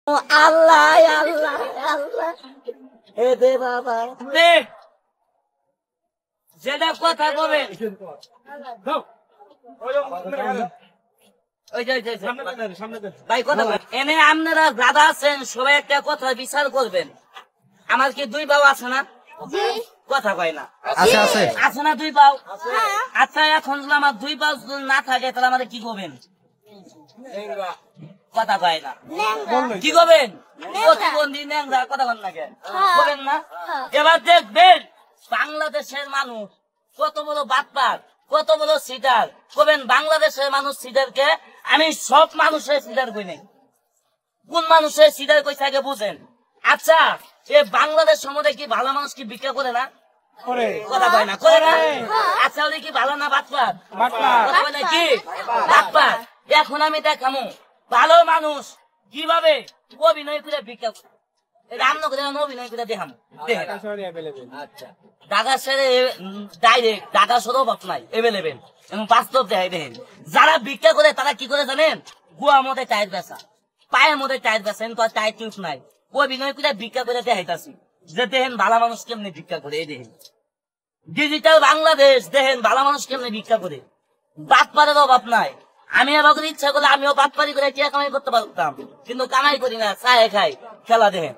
আল্লাহ আল্লাহ আল্লাহ হে দে বাবা দে যেটা কথা কবে ভাই কথা এনে আপনারা দাদা আছেন সবাই একটা কথা বিচার করবেন। আমার কি দুই বাবা আছে না? কথা কয় না আছে না দুই বাউ? আচ্ছা এখন যদি আমার দুই বাউ না থাকে তাহলে আমাদের কি করবেন? কথা কয় না কি করবেন? প্রতিবন্ধী ন্যাংরা কথা বল না কেন বলেন না? এবার দেখবেন বাংলাদেশের মানুষ কত বড় বাটপার, কত বড় সিটার। করবেন বাংলাদেশের মানুষ সিটারকে আমি সব মানুষের সিটার কই নাই। কোন মানুষের সিটার কই থাকে বুঝেন? আচ্ছা এ বাংলাদেশ সম্বন্ধে কি ভালো মানুষ কি ভিক্ষা করে না? কথা কয় না করে না? আচ্ছা ওদের কি ভালো না বাটপার? কথা বলে কি বাটপার? এখন আমি দেখামু ভালো মানুষ কিভাবে অভিনয় করে ভিক্ষা করে। রান্না করে অভিনয় করে দেখাম ঢাকা ছেড়ে ডাইরেক্ট ঢাকা সরও অভাব নাই এভেলেবেল এবং বাস্তব দেখাই দেখেন। যারা ভিক্ষা করে তারা কি করে জানেন? গুয়ার মধ্যে টায়ার বেচা, পায়ের মধ্যে টায়ার বেচা, কিন্তু টায়ার টিউব নাই। অভিনয় করে ভিক্ষা করে দেখাইতাছি যে দেখেন ভালো মানুষ কেমনি ভিক্ষা করে। এই দেখেন ডিজিটাল বাংলাদেশ, দেখেন ভালো মানুষ কেমনি ভিক্ষা করে। বাটপারের অভাব নাই। আমি এবার ইচ্ছা করলে আমিও বাটপারি করে টিয়া কামাই করতে পারতাম, কিন্তু কামাই করি না, চায়ে খাই। খেলা দেখেন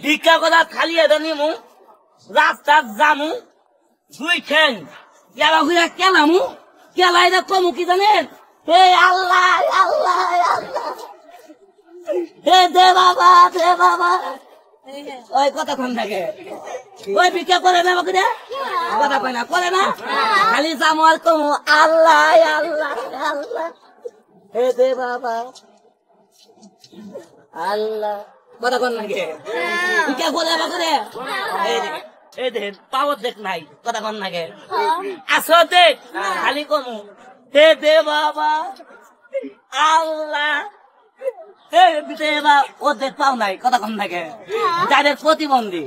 ভিক্ষা করা খালি এটা নিমু রাস্তা জামু দুই ঠেং এলা ঘুরে কেলামু কেলাই কমু কি জানেন? হে আল্লাহ আল্লাহ আল্লাহ হে দে বাবা দে বাবা। ওই কতক্ষণ থাকে ওই ভিক্ষা করে না আমাকে কথা কয় না করে না খালি জামু আর কমু আল্লাহ আল্লাহ আল্লাহ হে দে বাবা আল্লাহ কতক্ষণ লাগে ভিক্ষা করে আমাকে এই দেখেন পাওয়ার দেখ নাই কতক্ষণ লাগে আসো দেখ খালি কমু হে দে বাবা আল্লাহ হে দে বাবা ও দেখ পাও নাই কতক্ষণ থাকে যাদের প্রতিবন্ধী।